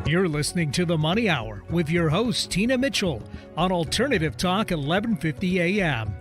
You're listening to The Money Hour with your host, Tina Mitchell, on Alternative Talk 1150 AM.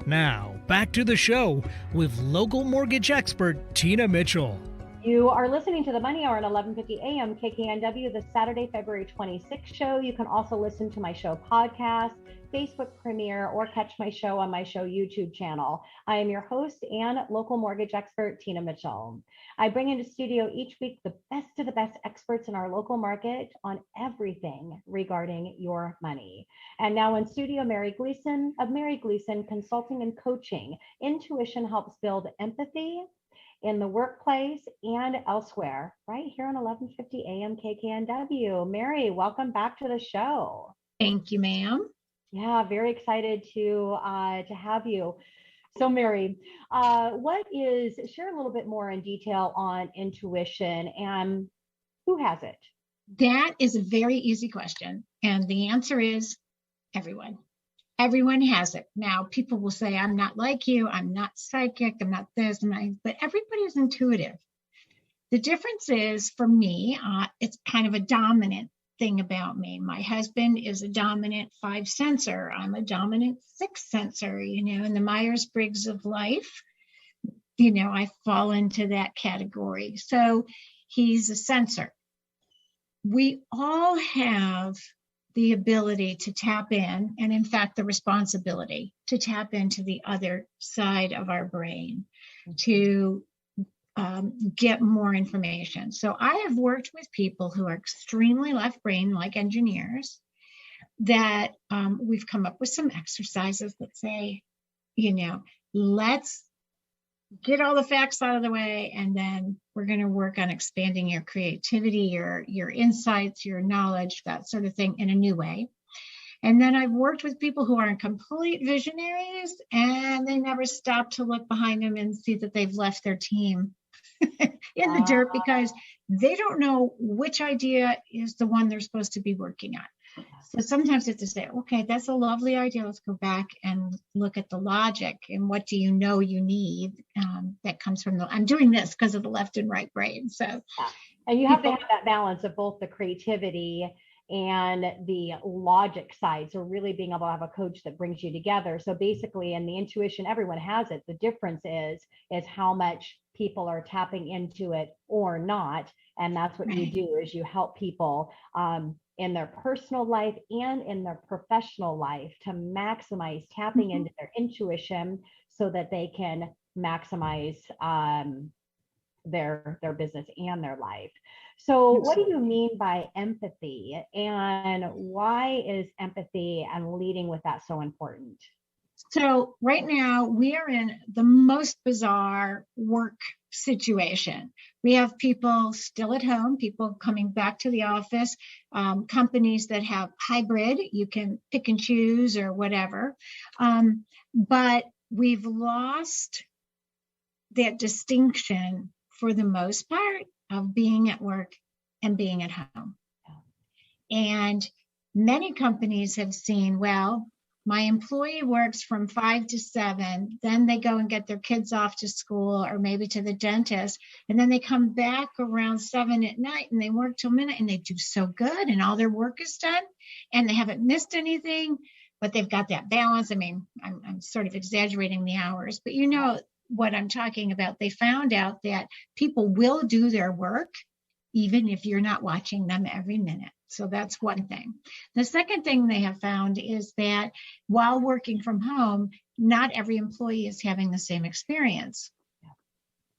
Now, back to the show with local mortgage expert, Tina Mitchell. You are listening to The Money Hour at 1150 AM KKNW, the Saturday, February 26th show. You can also listen to my show podcast, Facebook premiere, or catch my show on my show YouTube channel. I am your host and local mortgage expert, Tina Mitchell. I bring into studio each week the best of the best experts in our local market on everything regarding your money. And now in studio, Mary Gleason of Mary Gleason Consulting and Coaching. Intuition helps build empathy in the workplace and elsewhere, right here on 1150 AM KKNW. Mary, welcome back to the show. Thank you, ma'am. Yeah, very excited to have you. So Mary, share a little bit more in detail on intuition and who has it? That is a very easy question. And the answer is everyone. Everyone has it. Now, people will say, I'm not like you, I'm not psychic, I'm not this, but everybody is intuitive. The difference is, for me, it's kind of a dominant thing about me. My husband is a dominant 5 sensor. I'm a dominant 6 sensor, in the Myers-Briggs of life. I fall into that category. So he's a sensor. We all have the ability to tap in, and in fact, the responsibility to tap into the other side of our brain to get more information. So I have worked with people who are extremely left brain, like engineers, that we've come up with some exercises that say, let's get all the facts out of the way, and then we're going to work on expanding your creativity, your insights, your knowledge, that sort of thing in a new way. And then I've worked with people who are complete visionaries, and they never stop to look behind them and see that they've left their team in the dirt because they don't know which idea is the one they're supposed to be working on. So sometimes it's to say, okay, that's a lovely idea. Let's go back and look at the logic and what do you know you need that comes from I'm doing this because of the left and right brain. So, and you have to have that balance of both the creativity and the logic side. So really being able to have a coach that brings you together. So basically, in the intuition, everyone has it. The difference is how much people are tapping into it or not. And that's what you do, is you help people in their personal life and in their professional life to maximize tapping into their intuition so that they can maximize their business and their life. So what do you mean by empathy, and why is empathy and leading with that so important? So right now we are in the most bizarre work situation. We have people still at home, people coming back to the office, companies that have hybrid, you can pick and choose or whatever. But we've lost that distinction for the most part of being at work and being at home. And many companies have seen, well, my employee works from 5 to 7, then they go and get their kids off to school or maybe to the dentist, and then they come back around 7 at night and they work till midnight and they do so good and all their work is done and they haven't missed anything, but they've got that balance. I mean, I'm sort of exaggerating the hours, but you know what I'm talking about. They found out that people will do their work even if you're not watching them every minute. So that's one thing. The second thing they have found is that while working from home, not every employee is having the same experience.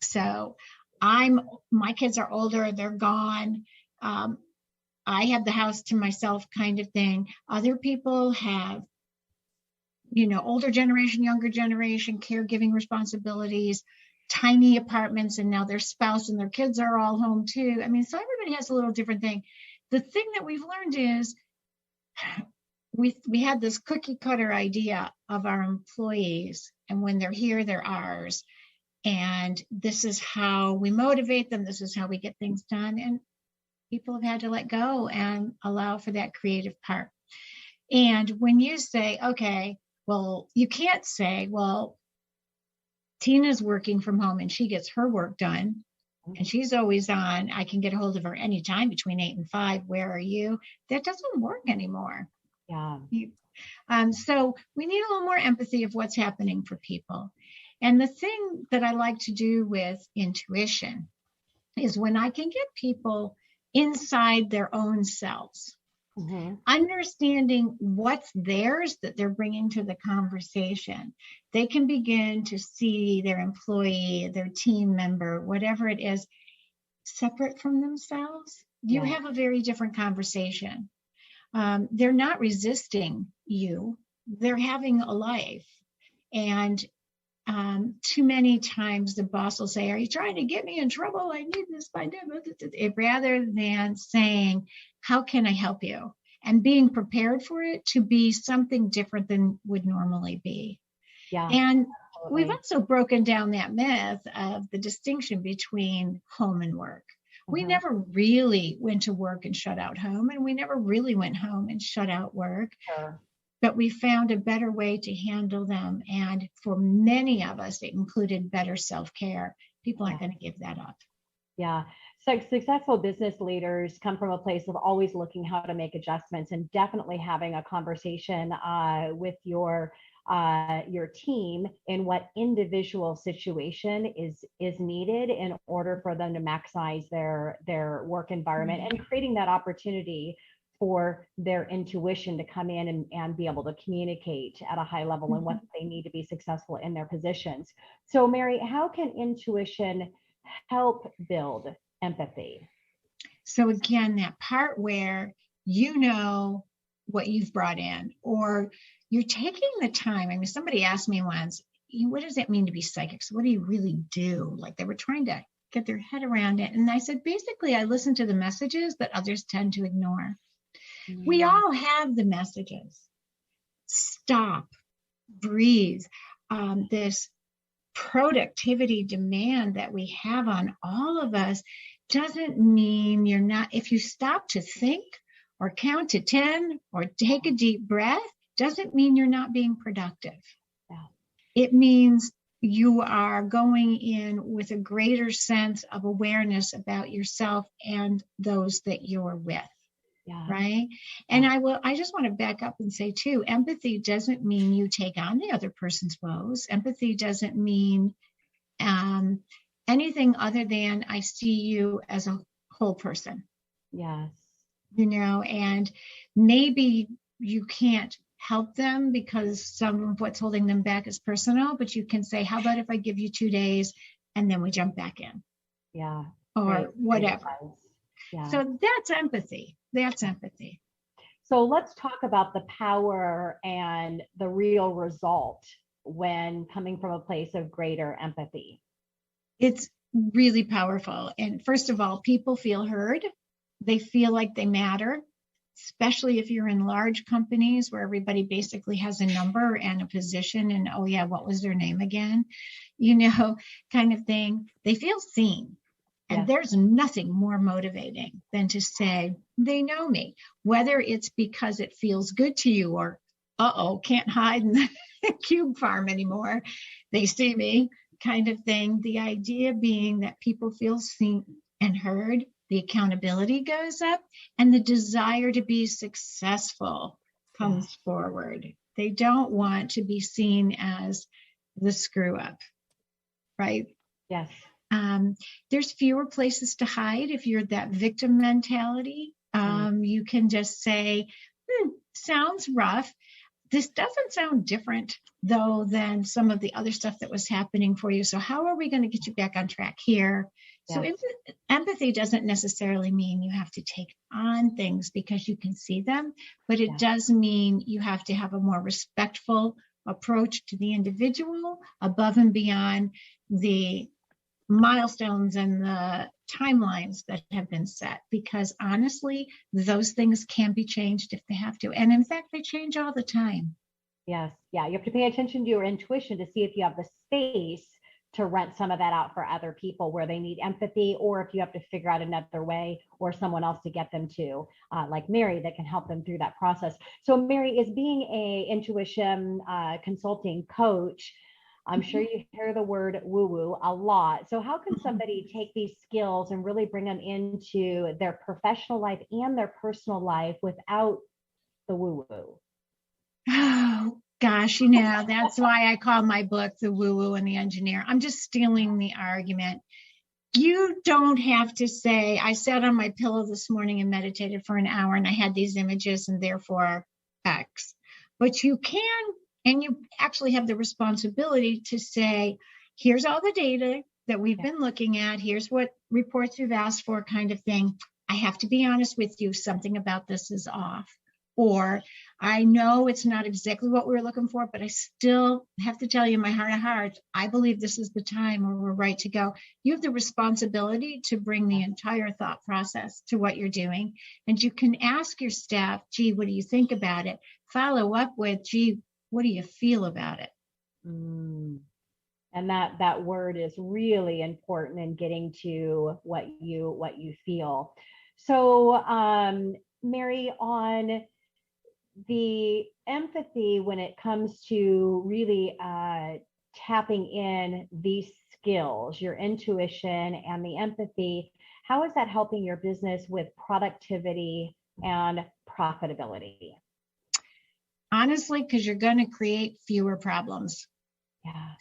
So my kids are older, they're gone. I have the house to myself kind of thing. Other people have, older generation, younger generation, caregiving responsibilities, tiny apartments, and now their spouse and their kids are all home too. I mean, so everybody has a little different thing. The thing that we've learned is we had this cookie cutter idea of our employees, and when they're here, they're ours. And this is how we motivate them. This is how we get things done. And people have had to let go and allow for that creative part. And when you say, okay, well, you can't say, well, Tina's working from home and she gets her work done. and she's always on. I can get a hold of her anytime between 8 and 5. Where are you? That doesn't work anymore. Yeah. So we need a little more empathy of what's happening for people. And the thing that I like to do with intuition is when I can get people inside their own selves, understanding what's theirs that they're bringing to the conversation, they can begin to see their employee, their team member, whatever it is, separate from themselves. You have a very different conversation. They're not resisting you. They're having a life. And too many times the boss will say, are you trying to get me in trouble? I need this by now. Rather than saying, how can I help you? And being prepared for it to be something different than would normally be. Yeah. And we've also broken down that myth of the distinction between home and work. We never really went to work and shut out home, and we never really went home and shut out work. Sure. But we found a better way to handle them. And for many of us, it included better self-care. People aren't going to give that up. Yeah. So successful business leaders come from a place of always looking how to make adjustments, and definitely having a conversation with your team in what individual situation is needed in order for them to maximize their work environment, and creating that opportunity for their intuition to come in and be able to communicate at a high level and what they need to be successful in their positions. So Mary, how can intuition help build empathy? So again, that part where you know what you've brought in, or you're taking the time. I mean, somebody asked me once, what does it mean to be psychic? So what do you really do? Like, they were trying to get their head around it. And I said, basically, I listen to the messages that others tend to ignore. We all have the messages. Stop, breathe. This productivity demand that we have on all of us doesn't mean you're not. If you stop to think or count to 10 or take a deep breath, doesn't mean you're not being productive. Yeah. It means you are going in with a greater sense of awareness about yourself and those that you're with. Yeah. Right. And I just want to back up and say too, empathy doesn't mean you take on the other person's woes. Empathy doesn't mean anything other than I see you as a whole person. Yes. And maybe you can't help them because some of what's holding them back is personal, but you can say, how about if I give you 2 days and then we jump back in? Yeah. Or whatever. Yeah. So that's empathy. That's empathy. So let's talk about the power and the real result when coming from a place of greater empathy. It's really powerful. And first of all, people feel heard. They feel like they matter, especially if you're in large companies where everybody basically has a number and a position and, oh yeah, what was their name again? Kind of thing. They feel seen. And there's nothing more motivating than to say, they know me, whether it's because it feels good to you or, can't hide in the cube farm anymore. They see me, kind of thing. The idea being that people feel seen and heard, the accountability goes up, and the desire to be successful comes forward. They don't want to be seen as the screw up, right? Yes. There's fewer places to hide if you're that victim mentality. You can just say, sounds rough. This doesn't sound different, though, than some of the other stuff that was happening for you. So how are we going to get you back on track here? So empathy doesn't necessarily mean you have to take on things because you can see them, but it does mean you have to have a more respectful approach to the individual above and beyond the milestones and the timelines that have been set, because honestly, those things can be changed if they have to. And in fact, they change all the time. Yes. Yeah. You have to pay attention to your intuition to see if you have the space to rent some of that out for other people where they need empathy, or if you have to figure out another way or someone else to get them to, like Mary, that can help them through that process. So Mary, is being a intuition consulting coach, I'm sure you hear the word woo-woo a lot. So how can somebody take these skills and really bring them into their professional life and their personal life without the woo-woo? Oh, gosh, that's why I call my book The Woo-Woo and the Engineer. I'm just stealing the argument. You don't have to say, I sat on my pillow this morning and meditated for an hour and I had these images and therefore X. But you can, and you actually have the responsibility to say, here's all the data that we've been looking at. Here's what reports we've asked for, kind of thing. I have to be honest with you, something about this is off. Or I know it's not exactly what we're looking for, but I still have to tell you in my heart of hearts, I believe this is the time where we're right to go. You have the responsibility to bring the entire thought process to what you're doing. And you can ask your staff, gee, what do you think about it? Follow up with, gee, what do you feel about it? And that word is really important in getting to what you feel. So, Mary, on the empathy, when it comes to really tapping in these skills, your intuition and the empathy, how is that helping your business with productivity and profitability? Honestly, because you're going to create fewer problems. Yeah.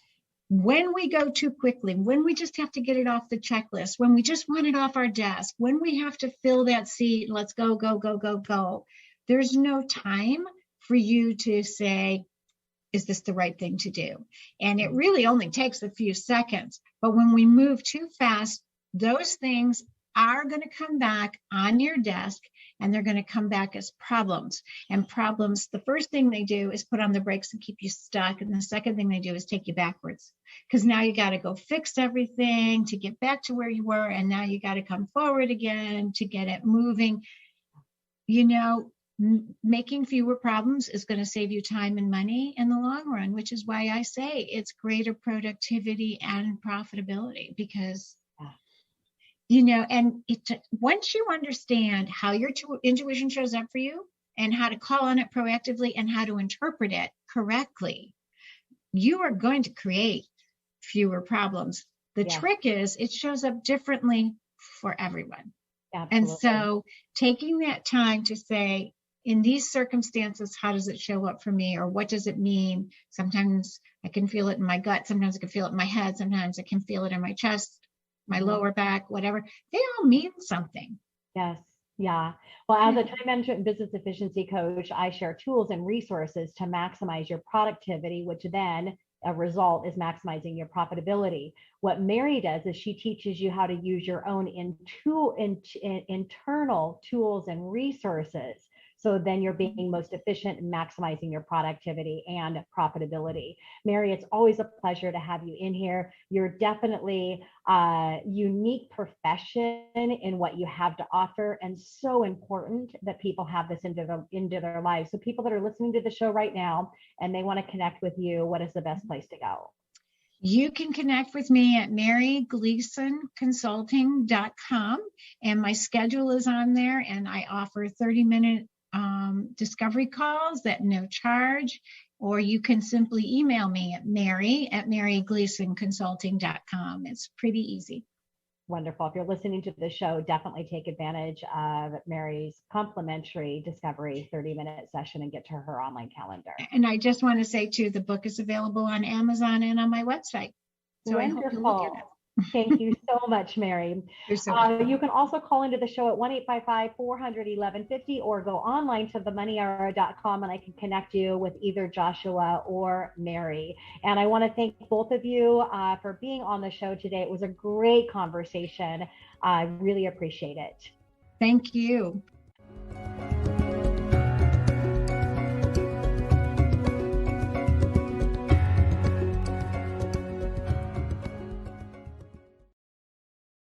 When we go too quickly, when we just have to get it off the checklist, when we just want it off our desk, when we have to fill that seat, let's go, go, go, go, go. There's no time for you to say, is this the right thing to do? And it really only takes a few seconds. But when we move too fast, those things are going to come back on your desk and they're going to come back as problems. And problems, the first thing they do is put on the brakes and keep you stuck. And the second thing they do is take you backwards, because now you got to go fix everything to get back to where you were. And now you got to come forward again to get it moving. Making fewer problems is going to save you time and money in the long run, which is why I say it's greater productivity and profitability, because and once you understand how your intuition shows up for you and how to call on it proactively and how to interpret it correctly, you are going to create fewer problems. The trick is it shows up differently for everyone. Absolutely. And so taking that time to say, in these circumstances, how does it show up for me? Or what does it mean? Sometimes I can feel it in my gut. Sometimes I can feel it in my head. Sometimes I can feel it in my chest, my lower back, whatever. They all mean something. Yes. Yeah. Well, as a time management and business efficiency coach, I share tools and resources to maximize your productivity, which then a result is maximizing your profitability. What Mary does is she teaches you how to use your own internal tools and resources. So then you're being most efficient and maximizing your productivity and profitability. Mary, it's always a pleasure to have you in here. You're definitely a unique profession in what you have to offer, and so important that people have this into their lives. So people that are listening to the show right now and they want to connect with you, what is the best place to go? You can connect with me at marygleasonconsulting.com, and my schedule is on there, and I offer 30-minute discovery calls at no charge, or you can simply email me at marygleasonconsulting.com. It's pretty easy. Wonderful. If you're listening to the show, definitely take advantage of Mary's complimentary discovery 30-minute session and get to her online calendar. And I just want to say too, the book is available on Amazon and on my website. So Wonderful. I hope you look at it. Thank you so much, Mary. You're so welcome. You can also call into the show at 1-855-400-1150 or go online to themoneyhour.com and I can connect you with either Joshua or Mary. And I want to thank both of you for being on the show today. It was a great conversation. I really appreciate it. Thank you.